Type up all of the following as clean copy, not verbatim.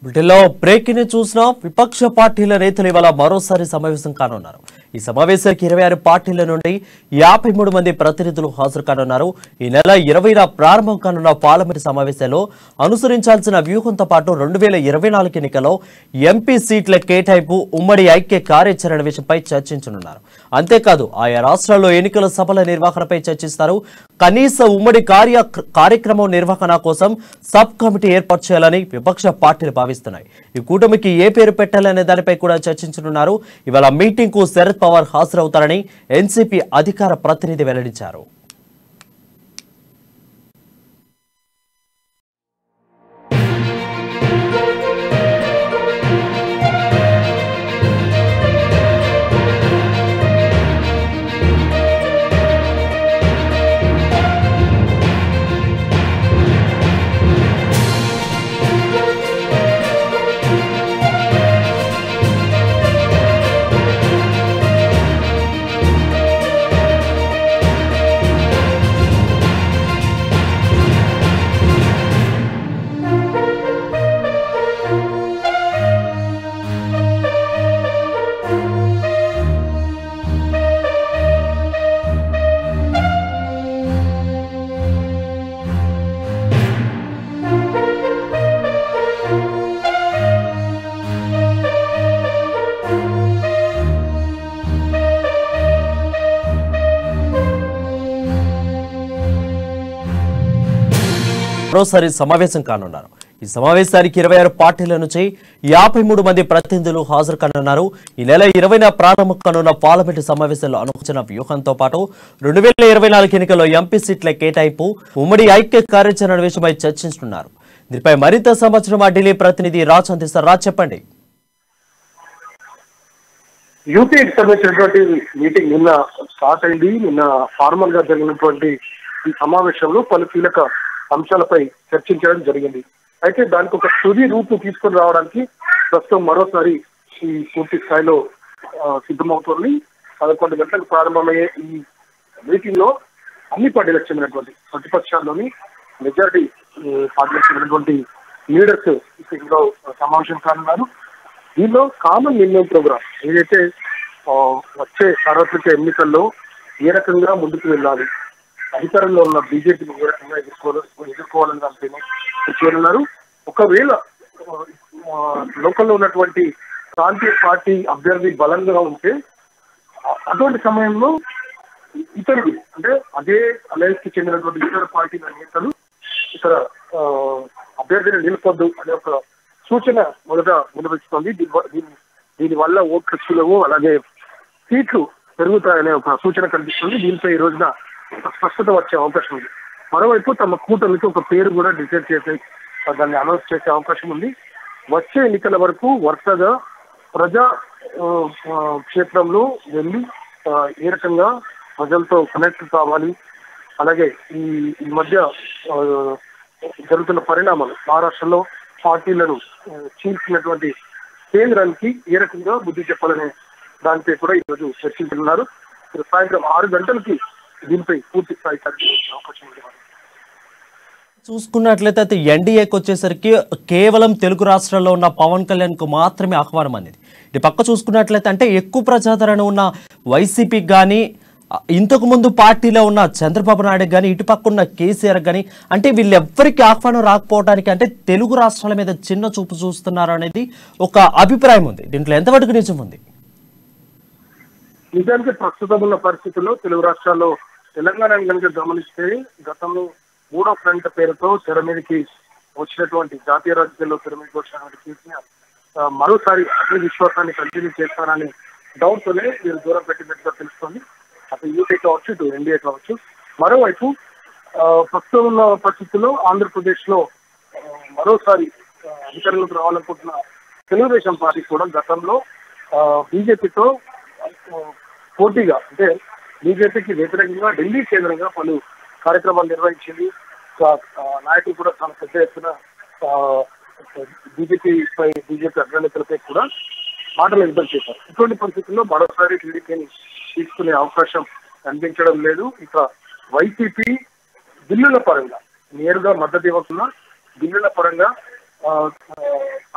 వీటిలో బ్రేకింగ్ చూసిన విపక్ష పార్టీల నేతలు ఇవాళ మరోసారి సమావేశం కానున్నారు. ఈ సమావేశానికి 26 పార్టీల నుండి 53 మంది ప్రతినిధులు హాజరు కానున్నారు. ఈ నెల 20న ప్రారంభం కానున్న పార్లమెంట్ సమావేశంలో అనుసరించాల్సిన వ్యూహంతో పాటు 2024 ఎన్నికల్లో ఎంపీ సీట్ల కేటాయింపు, ఉమ్మడి ఐక్య కార్యాచరణ విషయంపై చర్చించనున్నారు. అంతేకాదు ఆయా రాష్ట్రాల్లో ఎన్నికల సభల నిర్వహణపై చర్చిస్తారు. కనీస ఉమ్మడి కార్యక్రమం నిర్వహణ కోసం సబ్ కమిటీ ఏర్పాటు చేయాలని విపక్ష పార్టీలు భావిస్తున్నాయి. ఈ కూటమికి ఏ పేరు పెట్టాలనే దానిపై కూడా చర్చించనున్నారు. ఇవాళ మీటింగ్ కు శరద్ పవార్ హాజరవుతారని ఎన్సీపీ అధికార ప్రతినిధి వెల్లడించారు. మరోసారి సమావేశం కానున్నారు. ఈ సమావేశానికి 26 పార్టీల నుంచి 53 మంది ప్రతినిధులు హాజరు కానున్నారు. ఈ నెల 20న ప్రారంభం కానున్న పార్లమెంటు సమావేశంలో అనుకున్న వ్యూహంతో పాటు 2024 ఎన్నికల్లో ఎంపీ సీట్ల కేటాయింపు, ఉమ్మడి ఐక్య కార్యాచరణ విషయమై చర్చించుతున్నారు. దీనిపై మరింత సమాచారం మా ఢిల్లీ ప్రతినిధి రాజ్ అందిస్తారు. రాజ్, చెప్పండి. యూపీకి సంబంధించినటువంటి మీటింగ్ నిన్న స్టార్ట్ అయింది. నిన్న ఫార్మల్ గా జరిగినటువంటి ఈ సమావేశంలో పలు కీలక అంశాలపై చర్చించడం జరిగింది. అయితే దానికి ఒక తుది రూపు తీసుకొని రావడానికి ప్రస్తుతం మరోసారి ఈ పూర్తి స్థాయిలో సిద్ధమవుతోంది. 11 గంటలకు ప్రారంభమయ్యే ఈ మీటింగ్ లో అన్ని పార్టీలకు చెందినటువంటి ప్రతిపక్షాల్లోని మెజారిటీ పార్టీలకు చెందినటువంటి లీడర్స్ లో సమావేశం కానున్నారు. దీనిలో కామన్ నిర్ణయం ప్రోగ్రామ్ ఏదైతే వచ్చే సార్వత్రిక ఎన్నికల్లో ఏ రకంగా ముందుకు వెళ్ళాలి, అధికారంలో ఉన్న బీజేపీని ఏ రకంగా ఎదుర్కోవాలని దానిపైన చేయనున్నారు. ఒకవేళ లోకల్లో ఉన్నటువంటి ప్రాంతీయ పార్టీ అభ్యర్థి బలంగా ఉంటే అటువంటి సమయంలో ఇతరులు అంటే అదే అలయన్స్ కి చెందినటువంటి ఇతర పార్టీల నేతలు ఇతర అభ్యర్థిని నిలపొద్దు అనే ఒక సూచన మొదట వినిపిస్తోంది. దీని వల్ల ఓట్లు సులువు, అలాగే సీట్లు పెరుగుతాయనే ఒక సూచన కనిపిస్తుంది. దీనిపై ఈ రోజున స్పష్టత వచ్చే అవకాశం ఉంది. మరోవైపు తమ కూటమికి ఒక పేరు కూడా డిసైడ్ చేసి దాన్ని అనౌన్స్ చేసే అవకాశం ఉంది. వచ్చే ఎన్నికల వరకు వరుసగా ప్రజా క్షేత్రంలో వెళ్ళి ఏ రకంగా ప్రజలతో కనెక్ట్ కావాలి, అలాగే ఈ మధ్య జరుగుతున్న పరిణామాలు మహారాష్ట్రలో పార్టీలను చీల్చినటువంటి కేంద్రానికి ఏ రకంగా బుద్ధి చెప్పాలనే దానిపై కూడా ఈరోజు చర్చించనున్నారు. సాయంత్రం 6 గంటలకి దీనిపై పూర్తి స్థాయి అవకాశం ఉంది. చూసుకున్నట్లయితే ఎన్డీఏకి వచ్చేసరికి కేవలం తెలుగు రాష్ట్రాల్లో ఉన్న పవన్ కళ్యాణ్ కు మాత్రమే ఆహ్వానం అందింది. ఇటు పక్క చూసుకున్నట్లయితే అంటే ఎక్కువ ప్రజాదరణ ఉన్న వైసీపీకి కానీ, ఇంతకు ముందు పార్టీలో ఉన్న చంద్రబాబు నాయుడు కానీ, ఇటు పక్క ఉన్న కేసీఆర్ కానీ అంటే వీళ్ళెవ్వరికి ఆహ్వానం రాకపోవడానికి అంటే తెలుగు రాష్ట్రాల మీద చిన్న చూపు చూస్తున్నారు అనేది ఒక అభిప్రాయం ఉంది. దీంట్లో ఎంతవరకు నిజం ఉంది? నిజానికి ప్రస్తుతం ఉన్న పరిస్థితుల్లో తెలుగు రాష్ట్రాల్లో తెలంగాణ కనుక గమనిస్తే గతంలో 3వ ఫ్రంట్ పేరుతో తెర మీదకి వచ్చినటువంటి జాతీయ రాజకీయాల్లో తెర మీదకి వచ్చినటువంటి కేసీఆర్ మరోసారి అదే విశ్వాసాన్ని కంటిన్యూ చేస్తారని డౌట్ తోనే వీరు దూరం పెట్టినట్టుగా తెలుస్తోంది. అటు యూపీ కావచ్చు, ఇటు ఎన్డీఏ కావచ్చు. మరోవైపు ప్రస్తుతం ఉన్న పరిస్థితుల్లో ఆంధ్రప్రదేశ్ లో మరోసారి అధికారంలోకి రావాలనుకుంటున్న తెలుగుదేశం పార్టీ కూడా గతంలో బీజేపీతో పోటీగా అంటే బీజేపీకి వ్యతిరేకంగా ఢిల్లీ కేంద్రంగా పలు కార్యక్రమాలు నిర్వహించింది. నాయకులు కూడా చాలా పెద్ద ఎత్తున బీజేపీ అగ్రనేతలపై కూడా మాటలు యుద్ధం చేశారు. ఇటువంటి పరిస్థితుల్లో మరోసారి టీడీపీని తీసుకునే అవకాశం కనిపించడం లేదు. ఇక వైసీపీ బిల్లుల పరంగా నేరుగా మద్దతు ఇవ్వకుండా బిల్లుల పరంగా ఆ,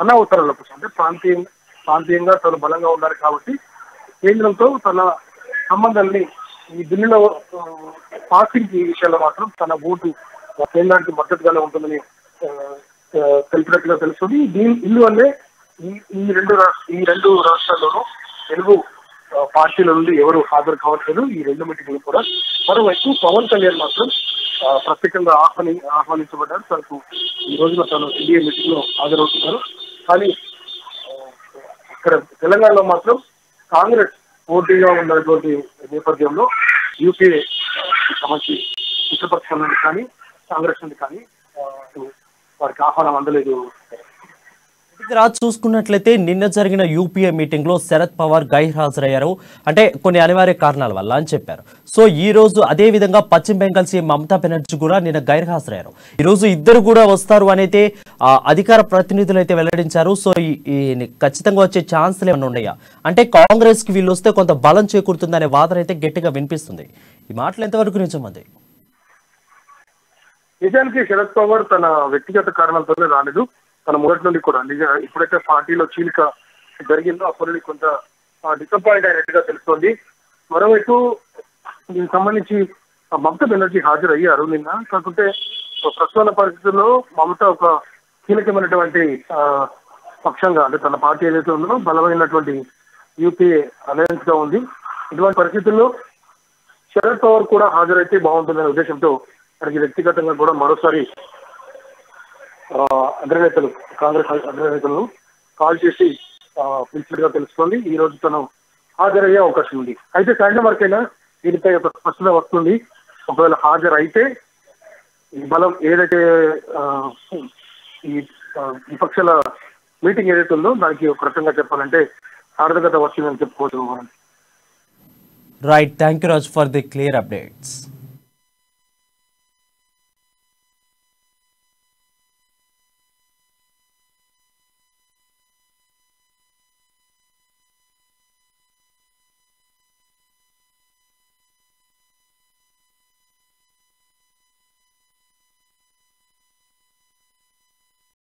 అనవసరాల కోసం అంటే ప్రాంతీయంగా తను బలంగా ఉండాలి కాబట్టి కేంద్రంతో తన సంబంధాన్ని ఈ బిల్లులో పాసింగ్ ఈ విషయంలో మాత్రం తన ఓటు కేంద్రానికి మద్దతుగానే ఉంటుందని ఆ, తెలిపినట్టుగా తెలుస్తుంది. ఇల్లు వల్లే ఈ రెండు రాష్ట్రాల్లోనూ తెలుగు పార్టీల నుండి ఎవరు హాజరు కావట్లేదు ఈ రెండు మీటింగ్లు కూడా. మరోవైపు పవన్ కళ్యాణ్ మాత్రం ప్రత్యేకంగా ఆహ్వానించబడ్డారు. తనకు ఈ రోజున తను ఎన్డీఏ మీటింగ్ లో హాజరవుతున్నారు. కానీ ఇక్కడ తెలంగాణలో మాత్రం కాంగ్రెస్ పోటీగా ఉన్నటువంటి నేపథ్యంలో యూపీఏ సంబంధించి మిత్రపక్షాల నుండి కానీ కాంగ్రెస్ నుండి కానీ వారికి ఆహ్వానం అందలేదు. రాజ్ చూసుకున్నట్లయితే నిన్న జరిగిన యూపీఏ మీటింగ్ లో శరద్ పవార్ గైర్హాజరయ్యారు. అంటే కొన్ని అనివార్య కారణాల వల్ల అని చెప్పారు. సో ఈ రోజు అదే విధంగా పశ్చిమ బెంగాల్ సీఎం మమతా బెనర్జీ కూడా నిన్న గైర్హాజరయ్యారు. ఈ రోజు ఇద్దరు కూడా వస్తారు అనేది అధికార ప్రతినిధులు అయితే వెల్లడించారు. సో ఈ ఖచ్చితంగా వచ్చే ఛాన్స్లు ఏమైనా ఉన్నాయా అంటే కాంగ్రెస్ కి వీళ్ళు వస్తే కొంత బలం చేకూరుతుందనే వాదన అయితే గట్టిగా వినిపిస్తుంది. ఈ మాటలు ఎంతవరకు నిజమంది? నిజానికి శరద్ పవార్ తన వ్యక్తిగత కారణాలతోనే రాలేదు. తన మొదటి నుండి కూడా ఎప్పుడైతే పార్టీలో చీలిక జరిగిందో అప్పటి నుండి కొంత డిసప్పాయింట్ అయినట్టుగా తెలుస్తోంది. మరోవైపు దీనికి సంబంధించి మమతా బెనర్జీ హాజరయ్యారు నిన్న. కాకుంటే ప్రస్తుత పరిస్థితుల్లో మమత ఒక కీలకమైనటువంటి పక్షంగా అంటే తన పార్టీ ఏదైతే ఉందో బలమైనటువంటి యూపీఏ అలయన్స్ గా ఉంది. ఇటువంటి పరిస్థితుల్లో శరద్ పవార్ కూడా హాజరైతే బాగుంటుందనే ఉద్దేశంతో తనకి వ్యక్తిగతంగా కూడా మరోసారి అగ్రనేతలు కాంగ్రెస్ అగ్రనేతలను కాల్ చేసి పిలిచినట్టుగా తెలుస్తోంది. ఈ రోజు తను హాజరయ్యే అవకాశం ఉంది. అయితే సాయంత్రం వరకైనా దీనిపై ఒక స్పష్టత వస్తుంది. ఒకవేళ హాజరైతే ఈ బలం ఏదైతే ఈ విపక్షాల మీటింగ్ ఏదైతే ఉందో దానికి ఒక రకంగా చెప్పాలంటే సార్థకత వచ్చిందని చెప్పుకోవచ్చు. Right, thank you Raj for the clear updates.